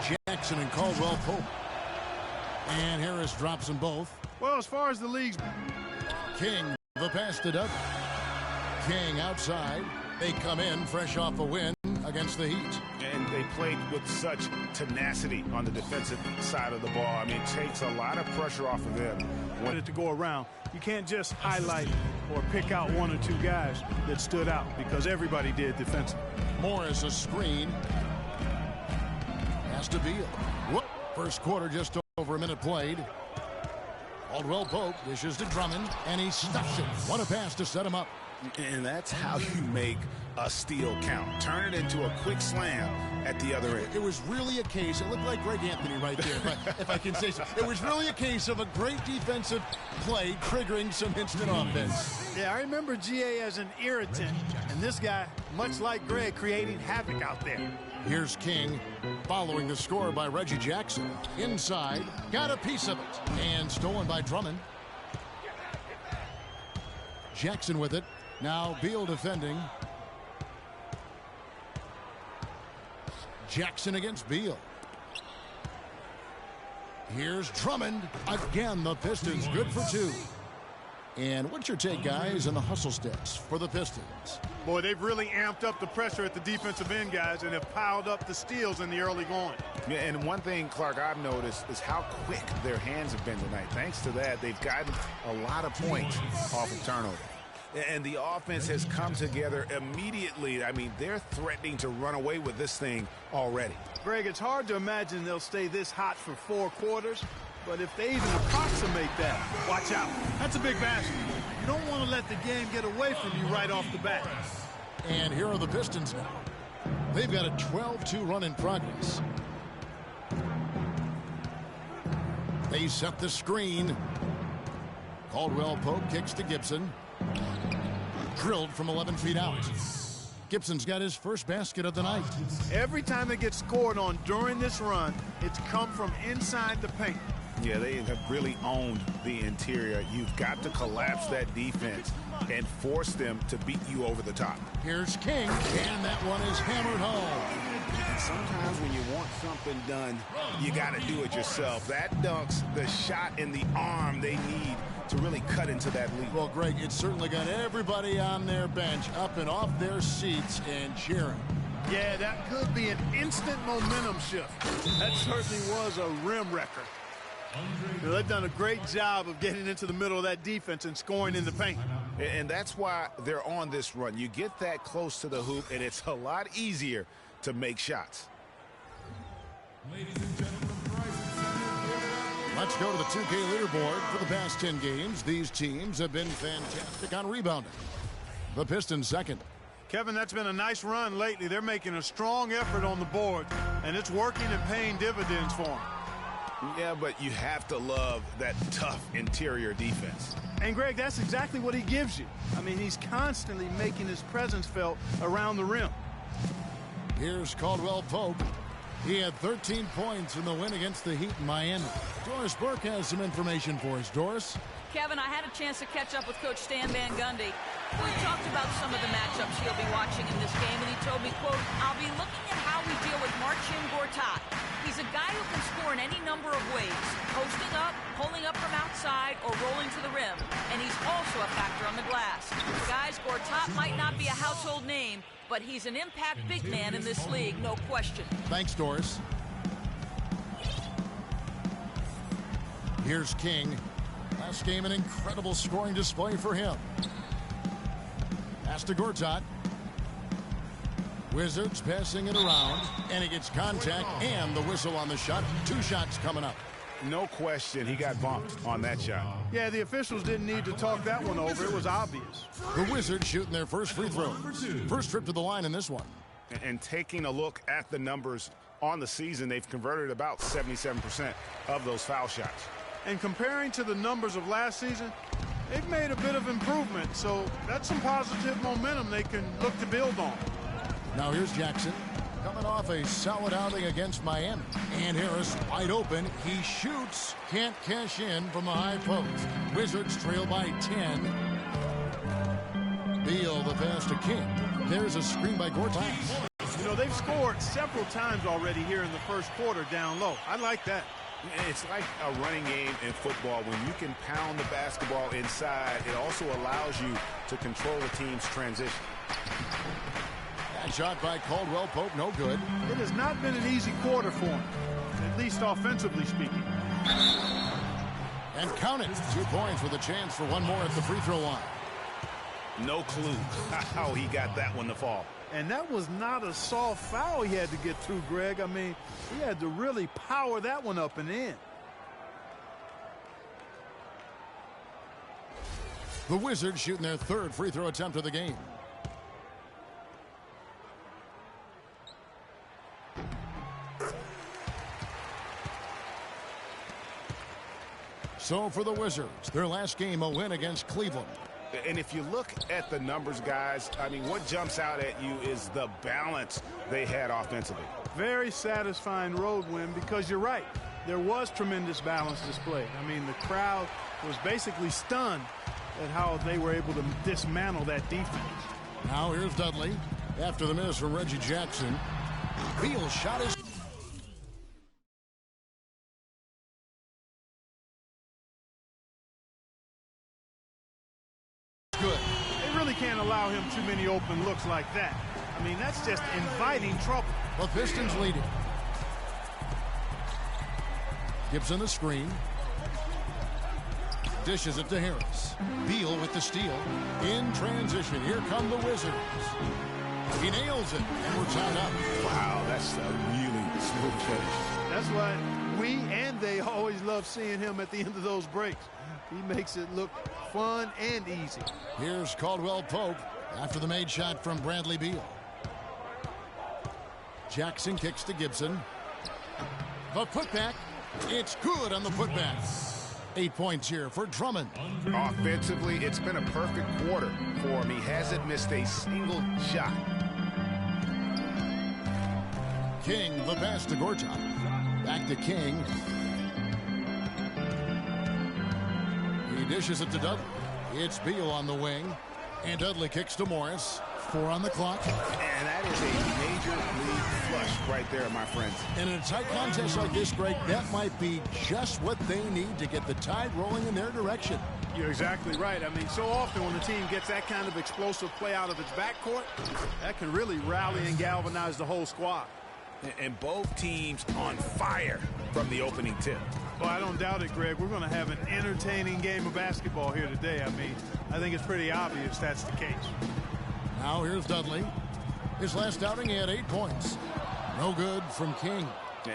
for Jackson and Caldwell Pope. And Harris drops them both. Well, as far as the league's... King, the pass to Doug. King outside. They come in fresh off a win against the Heat. And they played with such tenacity on the defensive side of the ball. I mean, it takes a lot of pressure off of them. Wanted to go around. You can't just highlight or pick out one or two guys that stood out because everybody did defensively. Morris a screen. Has to Beal. Whoop. First quarter just over a minute played. Caldwell Pope dishes to Drummond, and he stuffs it. What a pass to set him up. And that's how you make a steal count. Turn it into a quick slam at the other end. It was really a case, it looked like Greg Anthony right there, if I can say so. It was really a case of a great defensive play triggering some instant offense. Yeah, I remember GA as an irritant, and this guy, much like Greg, creating havoc out there. Here's King, following the score by Reggie Jackson. Inside, got a piece of it, and stolen by Drummond. Jackson with it. Now Beal defending. Jackson against Beal. Here's Drummond. Again, the Pistons good for two. And what's your take, guys, on the hustle steps for the Pistons? Boy, they've really amped up the pressure at the defensive end, guys, and have piled up the steals in the early going. Yeah, and one thing, Clark, I've noticed is how quick their hands have been tonight. Thanks to that, they've gotten a lot of points off of turnover. And the offense has come together immediately. I mean, they're threatening to run away with this thing already. Greg, it's hard to imagine they'll stay this hot for 4 quarters. But if they even approximate that, watch out. That's a big basket. You don't want to let the game get away from you right off the bat. And here are the Pistons now. They've got a 12-2 run in progress. They set the screen. Caldwell Pope kicks to Gibson. Drilled from 11 feet out. Gibson's got his first basket of the night. Every time they get scored on during this run, it's come from inside the paint. Yeah, they have really owned the interior. You've got to collapse that defense and force them to beat you over the top. Here's King, and that one is hammered home. And sometimes when you want something done, you got to do it yourself. That dunks the shot in the arm they need to really cut into that lead. Well, Greg, it's certainly got everybody on their bench up and off their seats and cheering. Yeah, that could be an instant momentum shift. That certainly was a rim wrecker. They've done a great job of getting into the middle of that defense and scoring in the paint. And that's why they're on this run. You get that close to the hoop, and it's a lot easier to make shots. Ladies and gentlemen, let's go to the 2K leaderboard. For the past 10 games, these teams have been fantastic on rebounding. The Pistons second. Kevin, that's been a nice run lately. They're making a strong effort on the board, and it's working and paying dividends for them. Yeah, but you have to love that tough interior defense. And, Greg, that's exactly what he gives you. I mean, he's constantly making his presence felt around the rim. Here's Caldwell Pope. He had 13 points in the win against the Heat in Miami. Doris Burke has some information for us. Doris? Kevin, I had a chance to catch up with Coach Stan Van Gundy. We talked about some of the matchups he'll be watching in this game, and he told me, quote, I'll be looking at how we deal with Marcin Gortat. He's a guy who can score in any number of ways, posting up, pulling up from outside, or rolling to the rim. And he's also a factor on the glass. Guys, Gortat might not be a household name, but he's an impact big man in this league, no question. Thanks, Doris. Here's King. Last game, an incredible scoring display for him. Pass to Gortat. Wizards passing it around, and he gets contact and the whistle on the shot. 2 shots coming up. No question, he got bumped on that shot. Yeah, the officials didn't need to talk that one over. It was obvious. The Wizards shooting their first free throw. First trip to the line in this one. And taking a look at the numbers on the season, they've converted about 77% of those foul shots. And comparing to the numbers of last season, they've made a bit of improvement. So that's some positive momentum they can look to build on. Now here's Jackson, coming off a solid outing against Miami. And Harris wide open. He shoots. Can't cash in from the high post. Wizards trail by 10. Beal the pass to King. There's a screen by Gortat. You know, know, they've scored several times already here in the first quarter down low. I like that. It's like a running game in football. When you can pound the basketball inside, it also allows you to control the team's transition. That shot by Caldwell Pope, no good. It has not been an easy quarter for him, at least offensively speaking. And count it. 2 points with a chance for one more at the free throw line. No clue how he got that one to fall. And that was not a soft foul he had to get through, Greg. I mean, he had to really power that one up and in. The Wizards shooting their 3rd free throw attempt of the game. So for the Wizards, their last game, a win against Cleveland. And if you look at the numbers, guys, I mean, what jumps out at you is the balance they had offensively. Very satisfying road win because you're right. There was tremendous balance displayed. I mean, the crowd was basically stunned at how they were able to dismantle that defense. Now here's Dudley. After the miss from Reggie Jackson, Beal's shot is good. They really can't allow him too many open looks like that. I mean, that's just inviting trouble. The Pistons lead it. Gibson the screen. Dishes it to Harris. Beal with the steal. In transition. Here come the Wizards. He nails it, and we're tied up. Wow, that's a really smooth finish. That's why we and they always love seeing him at the end of those breaks. He makes it look fun and easy. Here's Caldwell Pope after the made shot from Bradley Beal. Jackson kicks to Gibson. The putback. It's good on the putback. 8 points here for Drummond. Offensively, it's been a perfect quarter for him. He hasn't missed a single shot. King, the pass to Gortat. Back to King. He dishes it to Dudley. It's Beal on the wing. And Dudley kicks to Morris. 4 on the clock. And that is a major league flush right there, my friends. And in a tight contest like this, Greg, that might be just what they need to get the tide rolling in their direction. You're exactly right. I mean, so often when the team gets that kind of explosive play out of its backcourt, that can really rally and galvanize the whole squad. And both teams on fire from the opening tip. Well, I don't doubt it, Greg. We're going to have an entertaining game of basketball here today. I mean, I think it's pretty obvious that's the case. Now here's Dudley. His last outing, he had 8 points. No good from King.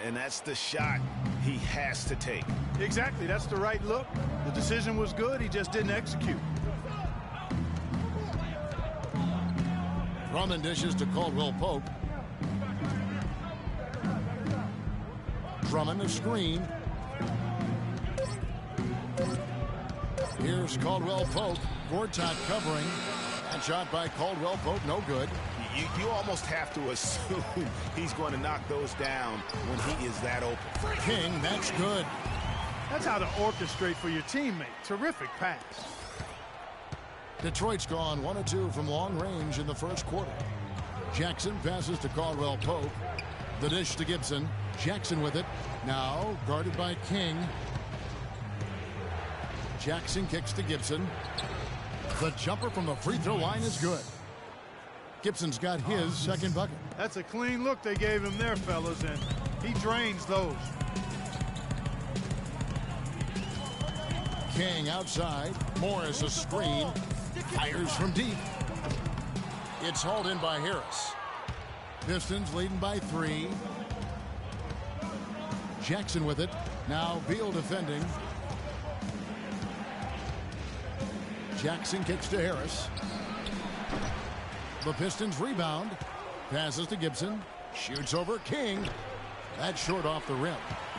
And that's the shot he has to take. Exactly. That's the right look. The decision was good. He just didn't execute. Drummond dishes to Caldwell Pope. Drummond a screen. Here's Caldwell Pope. Gortat covering. That shot by Caldwell Pope, no good. You almost have to assume he's going to knock those down when he is that open. King, that's good. That's how to orchestrate for your teammate. Terrific pass. Detroit's gone 1 of 2 from long range in the first quarter. Jackson passes to Caldwell Pope. The dish to Gibson. Jackson with it. Now guarded by King. Jackson kicks to Gibson. The jumper from the free throw line is good. Gibson's got his second bucket. That's a clean look they gave him there, fellas, and he drains those. King outside. Morris a screen. Fires from deep. It's hauled in by Harris. Pistons leading by 3. Jackson with it. Now Beal defending. Jackson kicks to Harris. The Pistons rebound. Passes to Gibson. Shoots over King. That's short off the rim.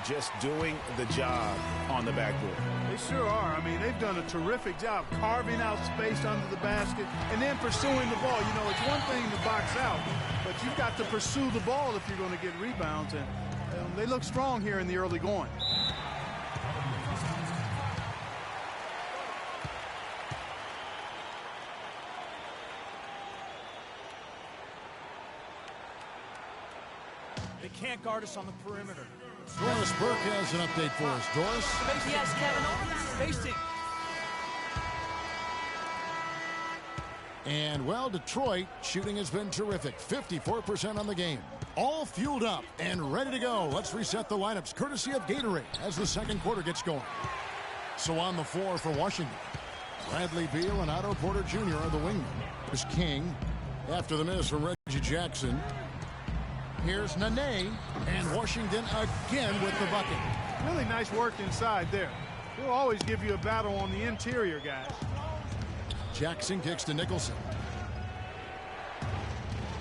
Just doing the job on the backboard. They sure are. I mean, they've done a terrific job carving out space under the basket and then pursuing the ball. You know, it's one thing to box out, but you've got to pursue the ball if you're going to get rebounds. And they look strong here in the early going. can't guard us on the perimeter. Doris Burke has an update for us. Doris? Yes, Kevin, over the Spacing. And, well, Detroit shooting has been terrific. 54% on the game. All fueled up and ready to go. Let's reset the lineups courtesy of Gatorade as the second quarter gets going. So on the floor for Washington, Bradley Beal and Otto Porter Jr. are the wingmen. There's King after the miss from Reggie Jackson. Here's Nene, and Washington again with the bucket. Really nice work inside there. He'll always give you a battle on the interior, guys. Jackson kicks to Nicholson.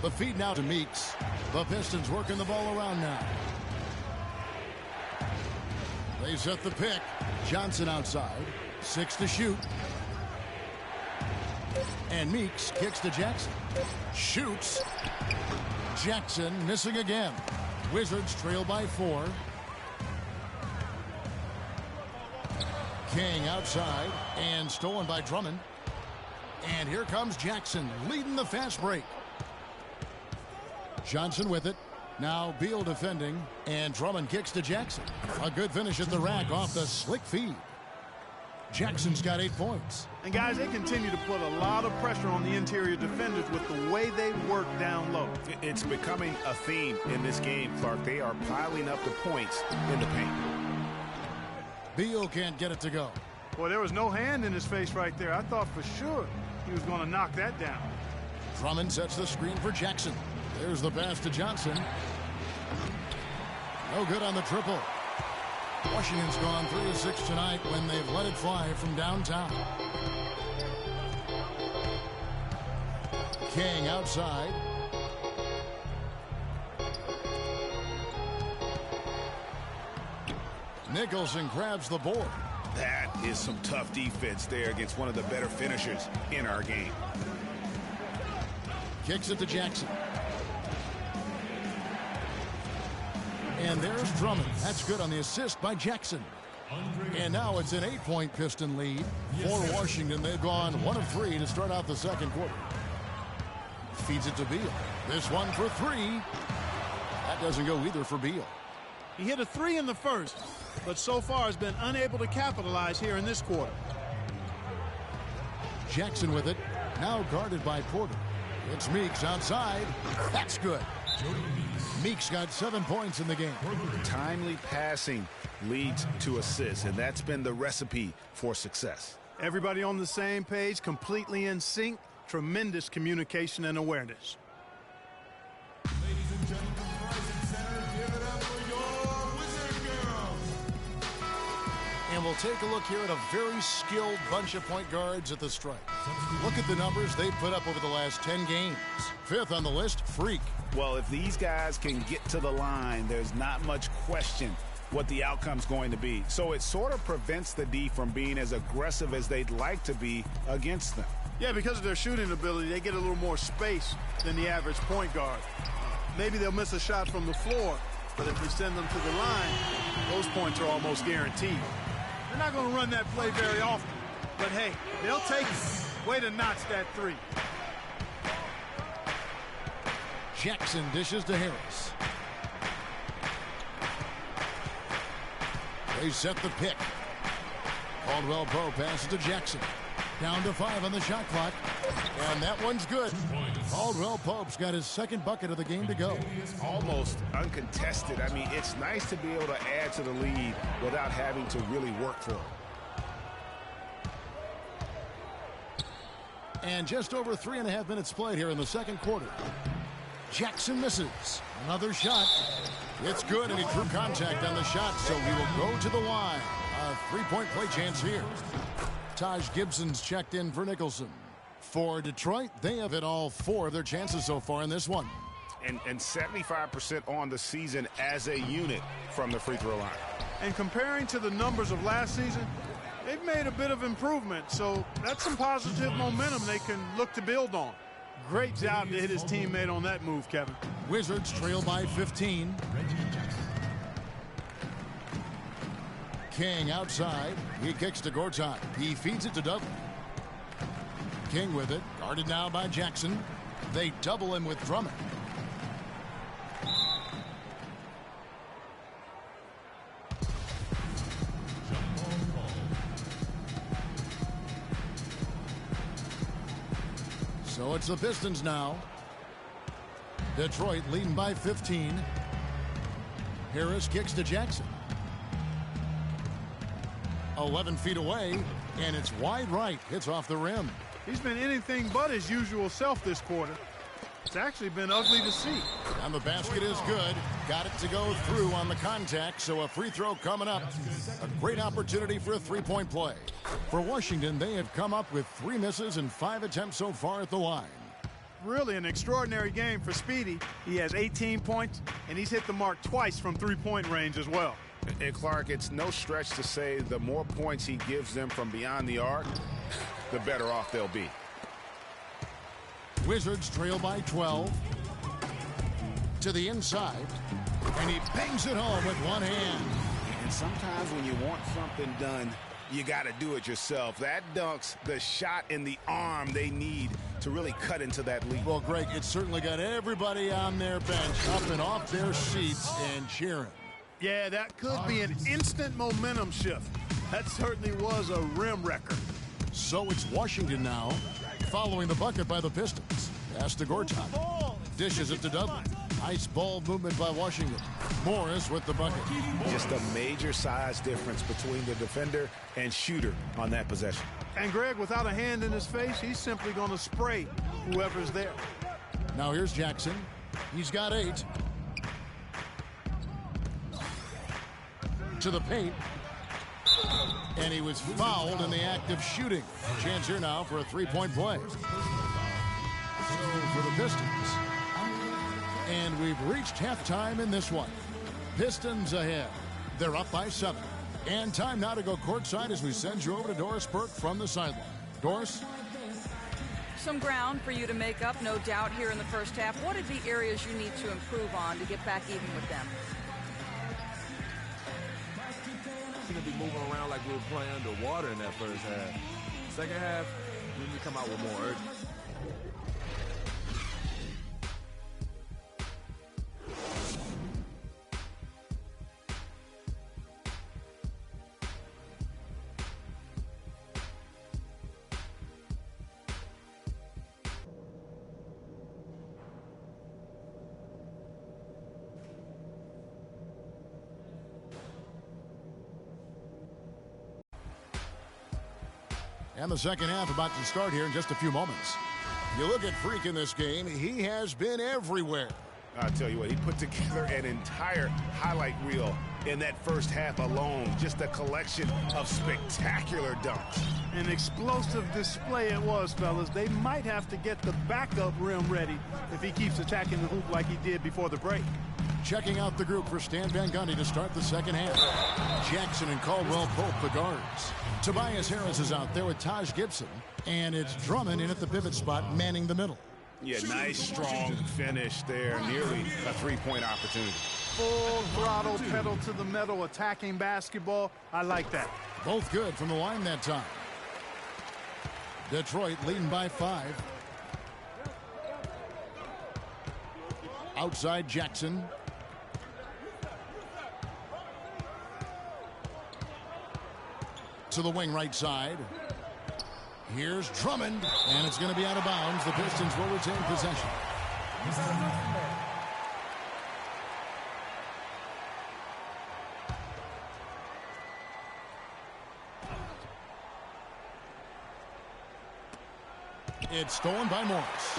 The feed now to Meeks. The Pistons working the ball around now. They set the pick. Johnson outside. 6 to shoot. And Meeks kicks to Jackson. Shoots. Jackson missing again. Wizards trail by 4. King outside and stolen by Drummond. And here comes Jackson leading the fast break. Johnson with it. Now Beal defending. And Drummond kicks to Jackson. A good finish at the rack off the slick feed. Jackson's got 8 points. And guys, they continue to put a lot of pressure on the interior defenders with the way they work down low. It's becoming a theme in this game, Clark. They are piling up the points in the paint. Beal can't get it to go. Boy, there was no hand in his face right there. I thought for sure he was going to knock that down. Drummond sets the screen for Jackson. There's the pass to Johnson. No good on the triple. Washington's gone 3 of 6 tonight when they've let it fly from downtown. King outside. Nicholson grabs the board. That is some tough defense there against one of the better finishers in our game. Kicks it to Jackson. And there's Drummond. That's good on the assist by Jackson. And now it's an 8-point Piston lead for Washington. They've gone 1 of 3 to start out the second quarter. Feeds it to Beal. This one for 3. That doesn't go either for Beal. He hit a 3 in the first, but so far has been unable to capitalize here in this quarter. Jackson with it. Now guarded by Porter. It's Meeks outside. That's good. Meeks got 7 points in the game. Timely passing leads to assists, and that's been the recipe for success. Everybody on the same page, completely in sync. Tremendous communication and awareness. Ladies and gentlemen, rising center, give it up for your Wizard Girls. And we'll take a look here at a very skilled bunch of point guards at the stripe. Look at the numbers they've put up over the last 10 games. 5th on the list, Freak. Well, if these guys can get to the line, there's not much question what the outcome's going to be. So it sort of prevents the D from being as aggressive as they'd like to be against them. Yeah, because of their shooting ability, they get a little more space than the average point guard. Maybe they'll miss a shot from the floor, but if you send them to the line, those points are almost guaranteed. They're not going to run that play very often, but hey, they'll take it. Way to notch that 3. Jackson dishes to Harris. They set the pick. Caldwell Pope passes to Jackson. Down to 5 on the shot clock. And that one's good. Caldwell Pope's got his second bucket of the game to go. Almost uncontested. I mean, it's nice to be able to add to the lead without having to really work for it. And just over 3.5 minutes played here in the second quarter. Jackson misses. Another shot. It's good, and he drew contact on the shot, so he will go to the line. A 3-point play chance here. Taj Gibson's checked in for Nicholson. For Detroit, they have hit all 4 of their chances so far in this one. And 75% on the season as a unit from the free throw line. And comparing to the numbers of last season, they've made a bit of improvement, so that's some positive momentum they can look to build on. Great job to hit his teammate on that move, Kevin. Wizards trail by 15. King outside. He kicks to Gortat. He feeds it to Dudley. King with it. Guarded now by Jackson. They double him with Drummond. So it's the Pistons now. Detroit leading by 15. Harris kicks to Jackson. 11 feet away, and it's wide right. Hits off the rim. He's been anything but his usual self this quarter. It's actually been ugly to see. And the basket is good. Got it to go through on the contact, so a free throw coming up. A great opportunity for a three-point play. For Washington, they have come up with 3 misses and 5 attempts so far at the line. Really an extraordinary game for Speedy. He has 18 points, and he's hit the mark twice from three-point range as well. And Clark, it's no stretch to say the more points he gives them from beyond the arc, the better off they'll be. Wizards trail by 12. To the inside. And he bangs it home with one hand. And sometimes when you want something done, you got to do it yourself. That dunks the shot in the arm they need to really cut into that lead. Well, Greg, it certainly got everybody on their bench up and off their seats and cheering. Yeah, that could be an instant momentum shift. That certainly was a rim wrecker. So it's Washington now, following the bucket by the Pistons. Pass to Gortat. Dishes it to Dudley. Nice ball movement by Washington. Morris with the bucket. Just a major size difference between the defender and shooter on that possession. And Greg, without a hand in his face, he's simply going to spray whoever's there. Now here's Jackson. He's got 8. To the paint. And he was fouled in the act of shooting. Chance here now for a three-point play. So for the Pistons. And we've reached halftime in this one. Pistons ahead. They're up by 7. And time now to go courtside as we send you over to Doris Burke from the sideline. Doris? Some ground for you to make up, no doubt, here in the first half. What are the areas you need to improve on to get back even with them? Going to be moving around like we were playing underwater in that first half. Second half, we need to come out with more urgency. And the second half about to start here in just a few moments. You look at Freak in this game, he has been everywhere. I'll tell you what, he put together an entire highlight reel in that first half alone. Just a collection of spectacular dunks. An explosive display it was, fellas. They might have to get the backup rim ready if he keeps attacking the hoop like he did before the break. Checking out the group for Stan Van Gundy to start the second half. Jackson and Caldwell Pope, the guards. Tobias Harris is out there with Taj Gibson. And it's Drummond in at the pivot spot, manning the middle. Yeah, nice, strong finish there. Nearly a three-point opportunity. Full throttle, pedal to the metal, attacking basketball. I like that. Both good from the line that time. Detroit leading by 5. Outside Jackson. To the wing right side. Here's Drummond, and it's going to be out of bounds. The Pistons will retain possession. It's stolen by Morris.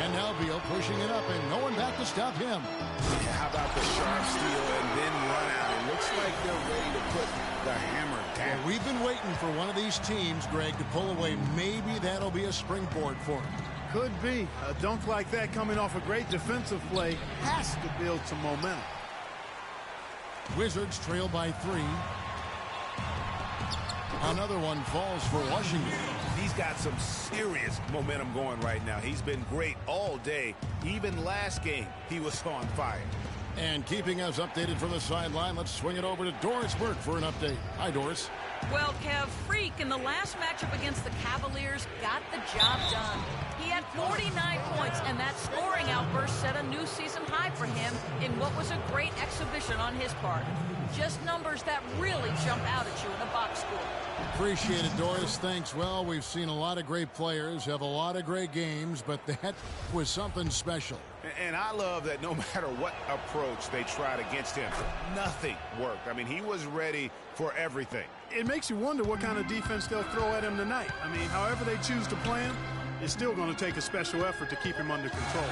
And now Beal pushing it up, and no one back to stop him. Yeah, how about the sharp steal and then run out? It looks like they're ready to put the hammer down. Well, we've been waiting for one of these teams, Greg, to pull away. Maybe that'll be a springboard for him. Could be. A dunk like that coming off a great defensive play has to build some momentum. Wizards trail by 3. Another one falls for Washington. He's got some serious momentum going right now. He's been great all day. Even last game, he was on fire. And keeping us updated from the sideline, let's swing it over to Doris Burke for an update. Hi, Doris. Well, Kev, Freak in the last matchup against the Cavaliers got the job done. He had 49 points, and that scoring outburst set a new season high for him in what was a great exhibition on his part. Just numbers that really jump out at you in a box score. Appreciate it, Doris. Thanks. Well, we've seen a lot of great players have a lot of great games, but that was something special. And I love that no matter what approach they tried against him, nothing worked. I mean, he was ready for everything. It makes you wonder what kind of defense they'll throw at him tonight. I mean, however they choose to play him, it's still going to take a special effort to keep him under control.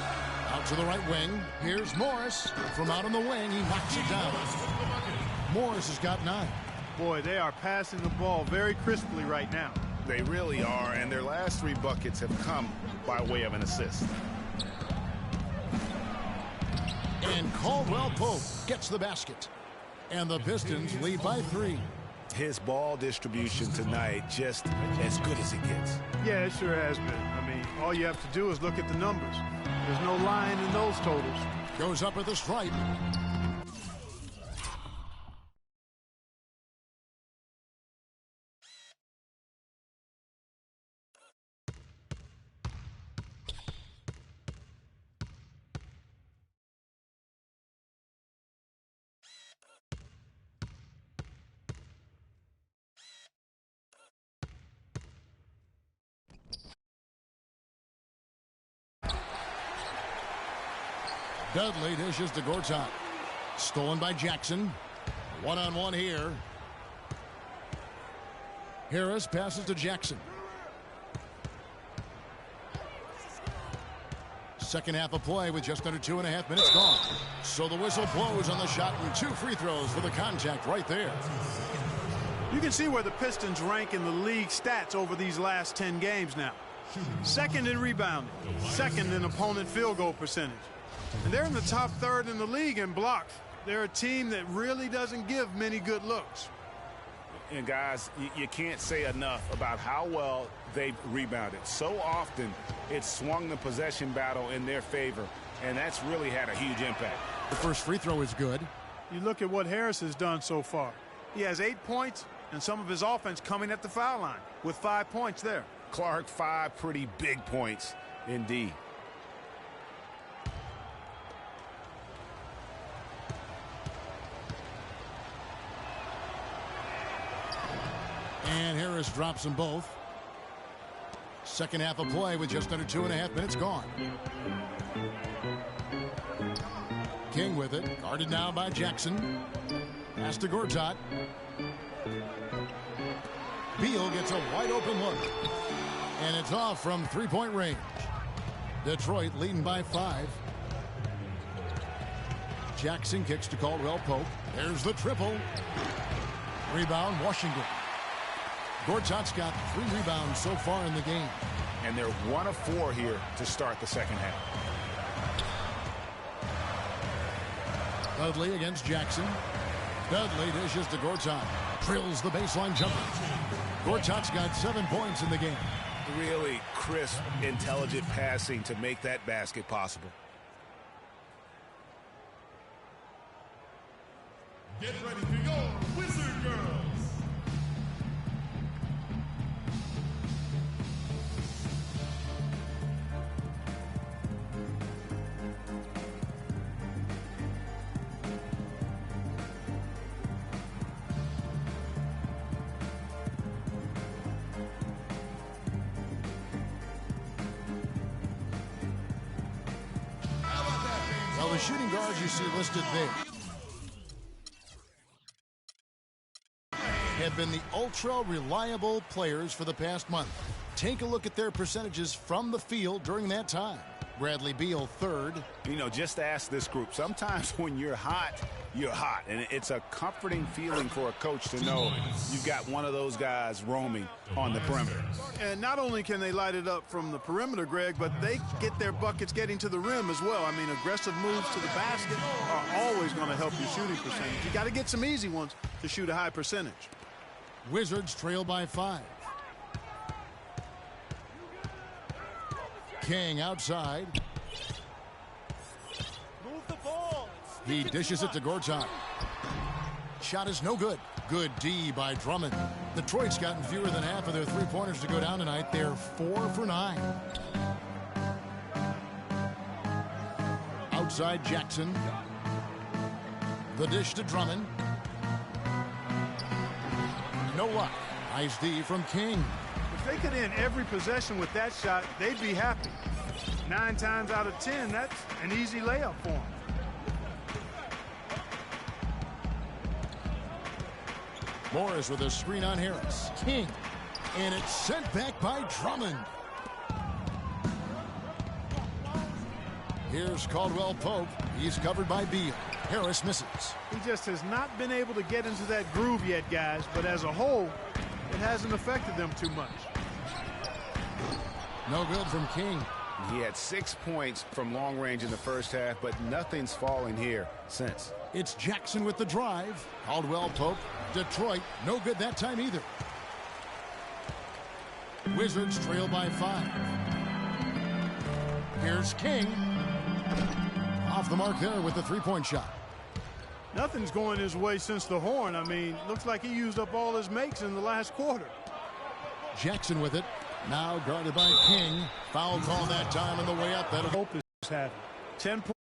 Out to the right wing. Here's Morris. From out on the wing, he knocks it down. Morris has got 9. Boy, they are passing the ball very crisply right now. They really are, and their last 3 buckets have come by way of an assist. And Caldwell Pope gets the basket. And the Pistons lead by 3. His ball distribution tonight just as good as it gets. Yeah, it sure has been. I mean, all you have to do is look at the numbers. There's no lying in those totals. Goes up at the stripe. Dudley dishes to Gortat. Stolen by Jackson. One-on-one here. Harris passes to Jackson. Second half of play with just under 2.5 minutes gone. So the whistle blows on the shot and 2 free throws for the contact right there. You can see where the Pistons rank in the league stats over these last 10 games now. Second in rebounding. Second in opponent field goal percentage. And they're in the top 3rd in the league in blocks. They're a team that really doesn't give many good looks. And guys, you can't say enough about how well they've rebounded. So often it's swung the possession battle in their favor, and that's really had a huge impact. The first free throw is good. You look at what Harris has done so far. He has 8 points and some of his offense coming at the foul line with 5 points there. Clark, 5 pretty big points indeed. And Harris drops them both. Second half of play with just under 2.5 minutes gone. King with it. Guarded now by Jackson. Pass to Gortat. Beal gets a wide open look. And it's off from 3-point range. Detroit leading by 5. Jackson kicks to Caldwell Pope. There's the triple. Rebound, Washington. Gortat's got 3 rebounds so far in the game. And they're 1 of 4 here to start the second half. Dudley against Jackson. Dudley dishes to Gortat. Drills the baseline jumper. Gortat's got 7 points in the game. Really crisp, intelligent passing to make that basket possible. Get ready for your Wizard Girls. Well, the shooting guards you see listed there have been the ultra-reliable players for the past month. Take a look at their percentages from the field during that time. Bradley Beal, 3rd. You know, just ask this group. Sometimes when you're hot, you're hot. And it's a comforting feeling for a coach to know you've got one of those guys roaming on the perimeter. And not only can they light it up from the perimeter, Greg, but they get their buckets getting to the rim as well. I mean, aggressive moves to the basket are always going to help your shooting percentage. You got to get some easy ones to shoot a high percentage. Wizards trail by 5. King outside. Move the ball. He dishes it to Gortat. Shot is no good. Good D by Drummond. Detroit's gotten fewer than half of their three-pointers to go down tonight. They're 4 for 9. Outside Jackson. The dish to Drummond. No luck. Nice D from King. If they could end every possession with that shot, they'd be happy. 9 times out of 10, that's an easy layup for them. Morris with a screen on Harris. King. And it's sent back by Drummond. Here's Caldwell Pope. He's covered by Beal. Harris misses. He just has not been able to get into that groove yet, guys. But as a whole, it hasn't affected them too much. No good from King. He had 6 points from long range in the first half, but nothing's fallen here since. It's Jackson with the drive. Caldwell Pope. Detroit, no good that time either. Wizards trail by 5. Here's King. Off the mark there with the three-point shot. Nothing's going his way since the horn. I mean, looks like he used up all his makes in the last quarter. Jackson with it. Now guarded by King. Foul call that time on the way up. That'll Hope is having 10 points.